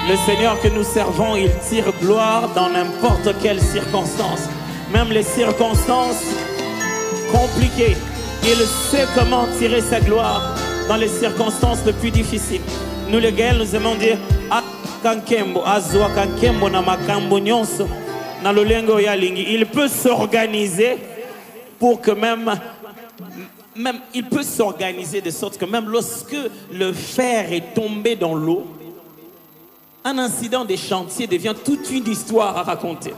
Le Seigneur que nous servons, il tire gloire dans n'importe quelle circonstance. Même les circonstances compliquées, il sait comment tirer sa gloire dans les circonstances les plus difficiles. Nous les Gaëls, nous aimons dire il peut s'organiser pour que même il peut s'organiser de sorte que même lorsque le fer est tombé dans l'eau, un incident des chantiers devient toute une histoire à raconter.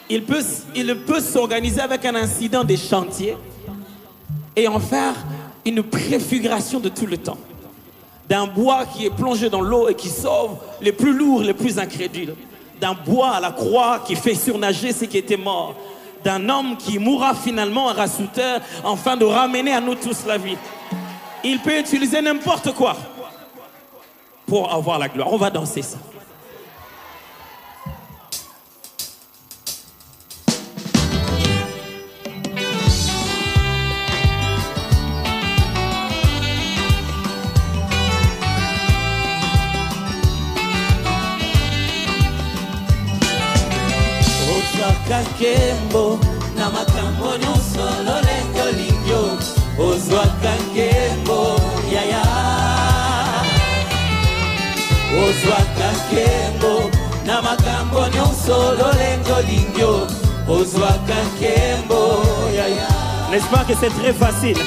Il peut s'organiser avec un incident des chantiers et en faire une préfiguration de tout le temps. D'un bois qui est plongé dans l'eau et qui sauve les plus lourds, les plus incrédules. D'un bois à la croix qui fait surnager ceux qui étaient morts. D'un homme qui mourra finalement à Rasouter afin de ramener à nous tous la vie. Il peut utiliser n'importe quoi pour avoir la gloire. On va danser ça. Kakembo na makambo nyonso lolengo lingyo ozwa kakembo yaya ozwa kakembo na makambo nyonso lolengo lingyo ozwa kakembo yaya. N'est-ce pas que c'est très facile?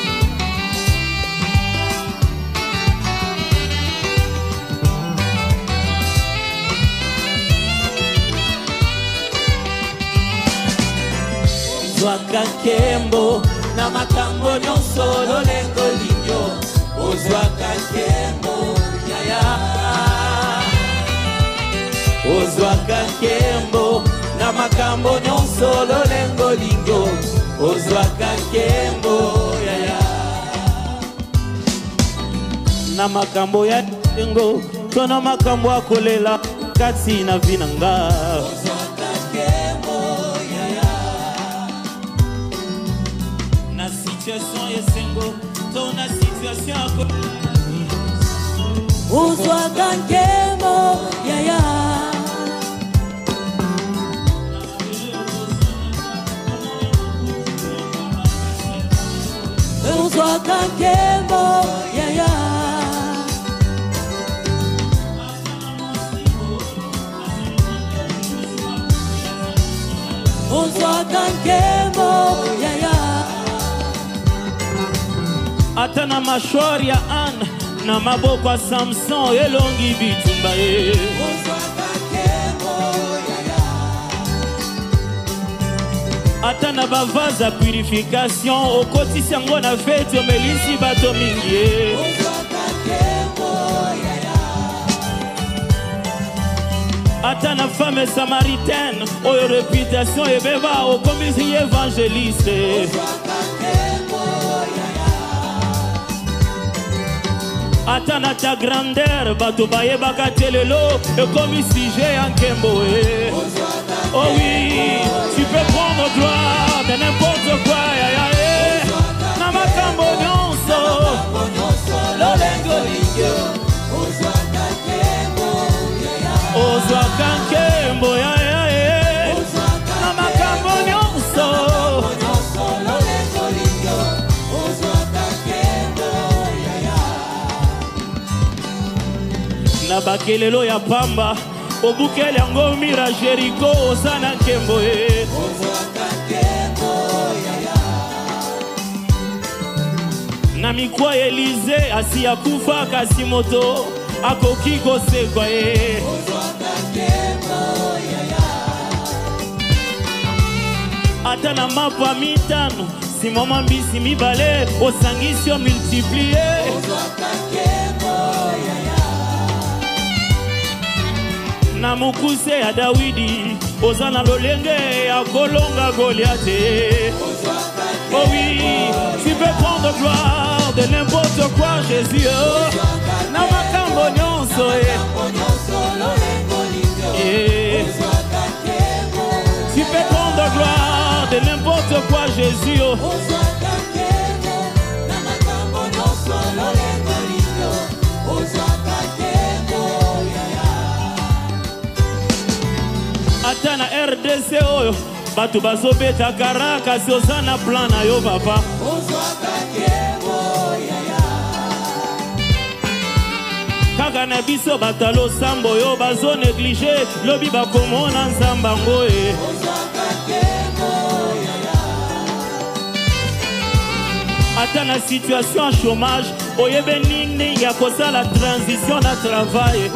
Ozwaka nkembo na makambo nyonso lolengo lingyo ozwaka nkembo yaya ozwaka nkembo na makambo nyonso lolengo lingyo ozwaka nkembo yaya na makambo ya lingo to na makambo akolela kati na vinanga ton situation ozwaka nkembo yaya ozwaka nkembo yaya ozwaka nkembo yaya. Ata na mashwari ya Ana na maboko ya Samson elongi bitumba ye ata na bavaze ya purification okotisi yango na feti omelisi bato mingi ye ata na femme samaritaine oyo réputation ebeba okomisi évangéliste ata na ta grandeur bato bayebaka te lelo ekomi sujet ya nkembo e. Oh oui, tu peux prendre gloire de n'importe quoi yaya na makambo nyonso lolengo lingyo ozwaka nkembo yaya na makambo nyonso na bakelelo ya pamba obukele yango mira Jericho osana nkembo e na mikwa Elize asi akufa kasi moto akoki kosekwa ye ata na mapa mitano simoma mbisi mibale osangisi o multiplier na mukuse ya Dawidi oza na lolenge ya kolonga Goliath. Oh oui, tu peux prendre gloire de n'importe quoi Jésus na makambo nyonso tu peux prendre gloire de n'importe quoi Jésus ata na RDC oyo bato bazobeta karaka soza na plan na yo papa kaka na biso batalo sambo yo bazo néglige lobi bakomona nzamba ngo ata na situation à chômage oyebe nini ya kosa la transition na travail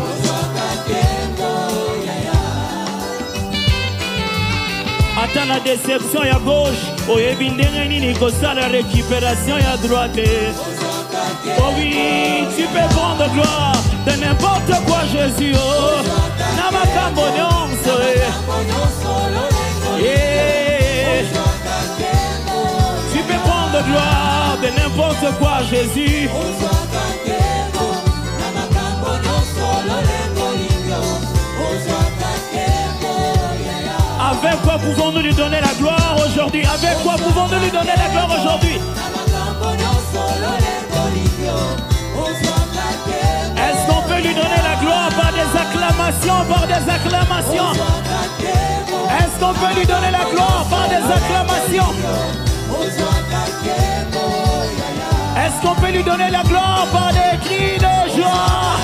ata na déception ya gauche oyebi ndenge nini kosa la récupération ya droite. Oh oui, tu peux prendre gloire de n'importe quoi Jésus oh na makambo nyonso tu peux prendre gloire de n'importe quoi Jésus. Avec quoi pouvons-nous lui donner la gloire aujourd'hui? Avec quoi pouvons-nous lui donner la gloire aujourd'hui? Est-ce qu'on peut lui donner la gloire par des acclamations, par des acclamations? Est-ce qu'on peut lui donner la gloire par des acclamations? Est-ce qu'on peut lui donner la gloire par des cris de joie?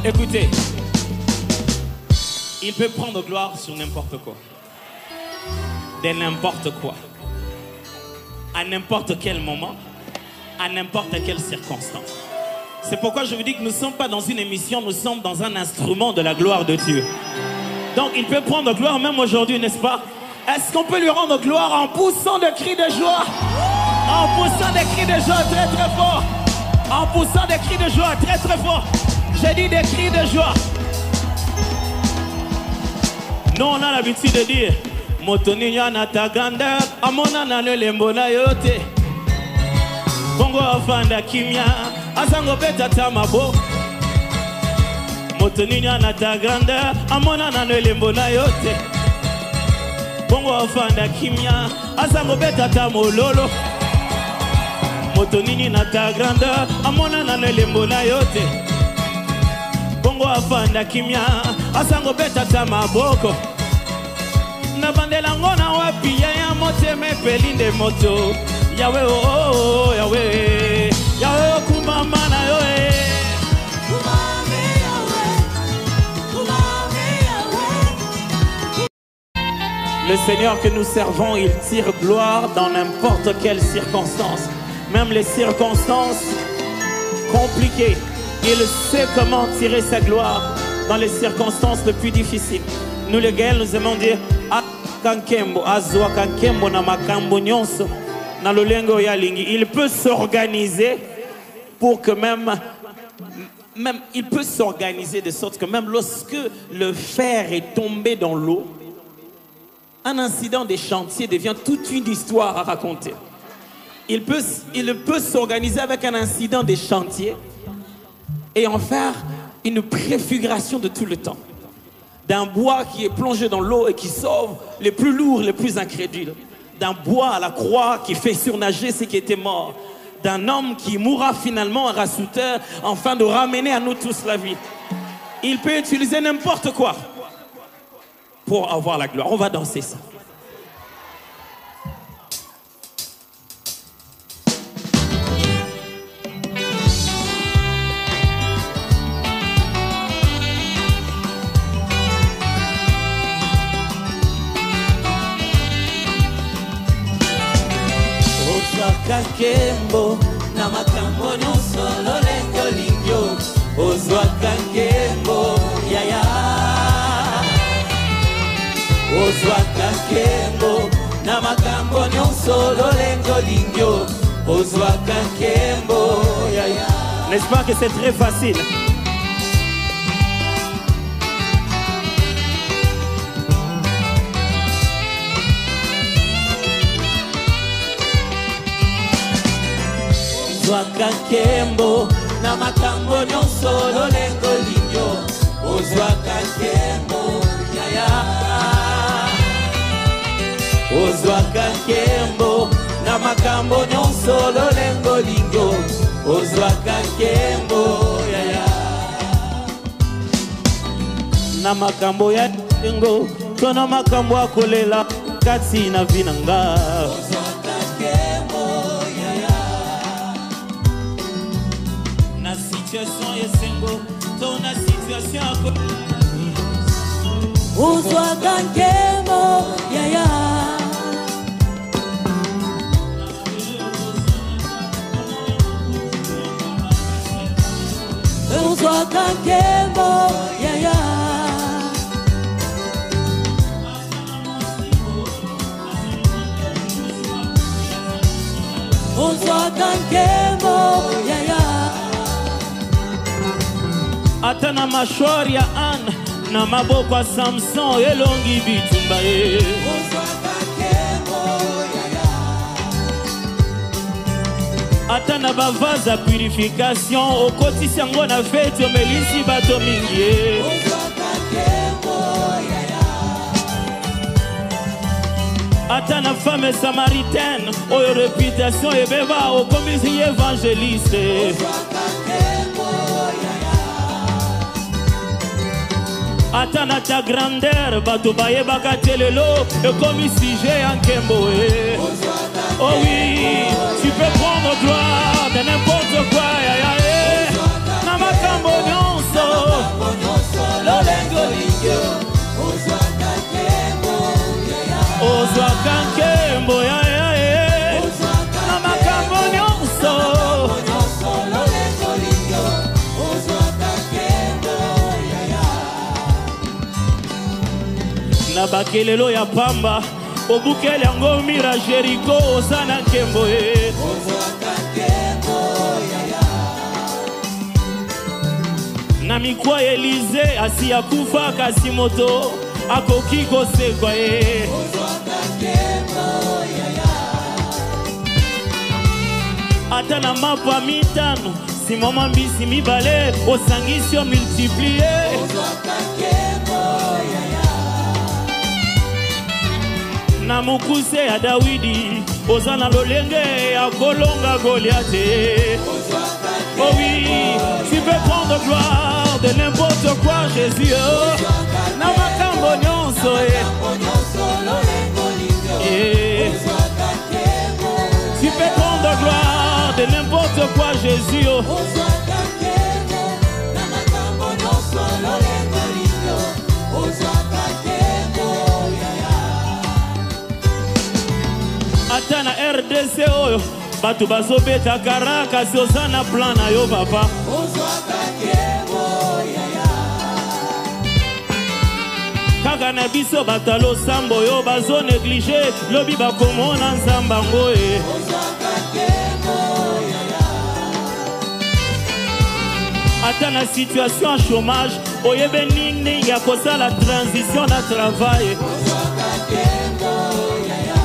Écoutez, il peut prendre gloire sur n'importe quoi, de n'importe quoi, à n'importe quel moment, à n'importe quelle circonstance. C'est pourquoi je vous dis que nous ne sommes pas dans une émission, nous sommes dans un instrument de la gloire de Dieu. Donc il peut prendre gloire même aujourd'hui, n'est-ce pas? Est-ce qu'on peut lui rendre gloire en poussant des cris de joie? En poussant des cris de joie très très fort. En poussant des cris de joie très très fort. J'ai dit des cris de joie. Nous on a l'habitude de dire Motoni yana ta grandeur, amona na lembo na yote. Bongo afanda kimia, azango beta tamabo. Motoni yana ta grandeur, amona na lembo na yote. Bongo afanda kimia, azango beta tamololo. Motoni yana ta grandeur, amona na lembo na yote. Bongo afanda kimia, azango beta tamaboko. Na bandela ngona wapi ya moteme pelinde moto Yahweh oh Yahweh Yahweh kumama na yo Le Seigneur que nous servons, il tire gloire dans n'importe quelle circonstance, même les circonstances compliquées. Il sait comment tirer sa gloire dans les circonstances les plus difficiles. Nous les Gaëls, nous aimons dire il peut s'organiser pour que même il peut s'organiser de sorte que même lorsque le fer est tombé dans l'eau, un incident des chantiers devient toute une histoire à raconter. Il peut s'organiser avec un incident des chantiers et en faire une préfiguration de tout le temps. D'un bois qui est plongé dans l'eau et qui sauve les plus lourds, les plus incrédules. D'un bois à la croix qui fait surnager ceux qui étaient morts. D'un homme qui mourra finalement à Rassouter, afin de ramener à nous tous la vie. Il peut utiliser n'importe quoi pour avoir la gloire. On va danser ça. Kembo na makambo nyonso lolengo lingyo ozwaka nkembo yaya ozwaka nkembo na makambo nyonso lolengo lingyo ozwaka nkembo yaya. N'est-ce pas que c'est très facile? Ozwaka nkembo na makambo nyonso lolengo lingyo ozwaka nkembo yaya ozwaka nkembo na makambo nyonso lolengo lingyo ozwaka nkembo yaya. Na makambo ya tengo to na makambo akolela kati na vinanga ozwaka nkembo yaya. Na situation yesengo to na situation akolela ozwaka nkembo yaya. Ozwaka nkembo yaya. Ozwaka nkembo yaya. ata na mashwari ya Anne na maboko ya Samson elongi bitumba ye Ozwaka nkembo yaya. ata na bavaze ya purification okotisi yango na feti omelisi bato mingi ye Ozwaka nkembo yaya. ata na femme samaritaine oyo réputation ebeba okomisi ye évangéliste Ozwaka nkembo yaya. ata na ta grandeur bato bayebaka te lelo ekomi sujet ya nkembo ye oh oui tu peux prendre gloire de n'importe quoi yaya ye na makambo nyonso lolengo lingyo. Ozwaka nkembo yaya. ozwaka nkembo yaya ye na makambo nyonso nyonso lolengo lingyo. Ozwaka nkembo yaya. na bakelelo ya pamba obukeli yango mira Jeriko oza na nkembo ye Ozwaka nkembo yaya. na mikwa Elize asi akufa kasi moto akoki kosekwa ye Ozwaka nkembo yaya. ata na mapa mitano nsima mwa mbisi mibale osangisi yo multiplie Ozwaka nkembo yaya. na mokuse ya Dawidi oza na lolenge ya kolonga Goliath. Ozwaka Oh oui, tu peux prendre gloire de n'importe quoi Jésus na makambo nyonso nyonso lolengo lingyo. Ozwaka nkembo. tu peux prendre gloire de n'importe quoi Jésus Ozwaka nkembo. Na makambo nyonso lolengo lingyo. Ozwaka nkembo yaya. ata na RDC oyo bato bazobeta karaka si oza na plan na yo papa Ozwaka nkembo yaya. kaka na biso bato losambo oyo bazo néglige lobi bakomona nzambe yango Ozwaka nkembo yaya. ata na situation ya chômage oyebe nini ya kosala transition na travail Ozwaka nkembo yaya.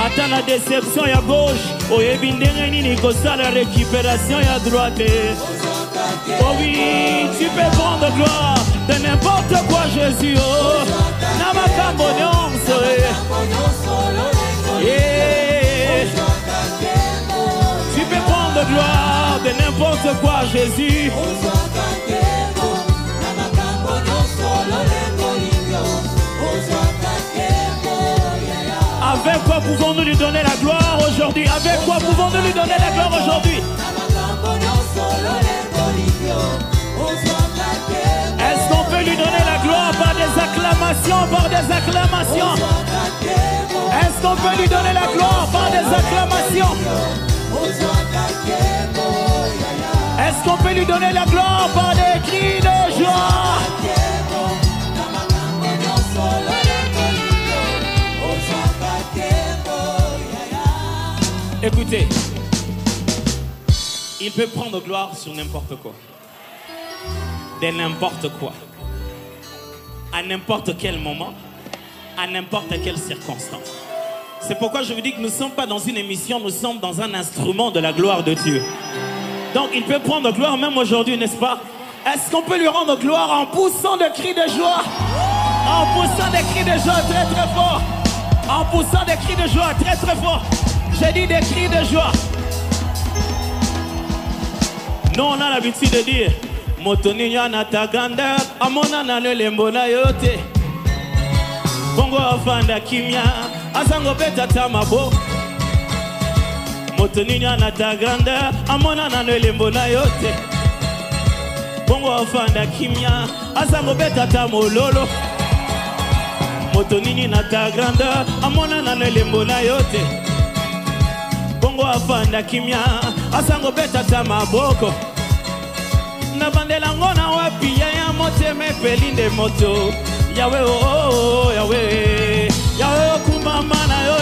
ata na déception ya gauche oyebi ndenge nini kosala récupération ya droite oh oui tu peux prendre gloire de n'importe quoi Jésus na makambo nyonso tu peux prendre gloire de n'importe quoi Jésus avec quoi pouvons-nous lui donner la gloire aujourd'hui? Avec quoi pouvons-nous lui donner la gloire aujourd'hui? Est-ce qu'on peut lui donner la gloire par des acclamations, par des acclamations? Est-ce qu'on peut lui donner la gloire par des acclamations? Est-ce qu'on peut lui donner la gloire par des cris de joie? Écoutez, il peut prendre gloire sur n'importe quoi, de n'importe quoi, à n'importe quel moment, à n'importe quelle circonstance. C'est pourquoi je vous dis que nous ne sommes pas dans une émission, nous sommes dans un instrument de la gloire de Dieu. Donc il peut prendre gloire même aujourd'hui, n'est-ce pas? Est-ce qu'on peut lui rendre gloire en poussant des cris de joie? En poussant des cris de joie très très fort. En poussant des cris de joie très très fort. J'ai dit des cris de joie. Nous on a l'habitude de dire moto nini ana ta grandeur amona na lelembo na yote bongo afanda kimia asango beta tamabo moto nini ana ta grandeur amona na lelembo na yote bongo afanda kimia asango beta tamololo moto nini na ta grandeur amona na lelembo na yote bongo afanda kimia asango beta tamaboko na bandela ngona wapi ya moteme pelinde moto yawe oh yawe yawe kumama na yo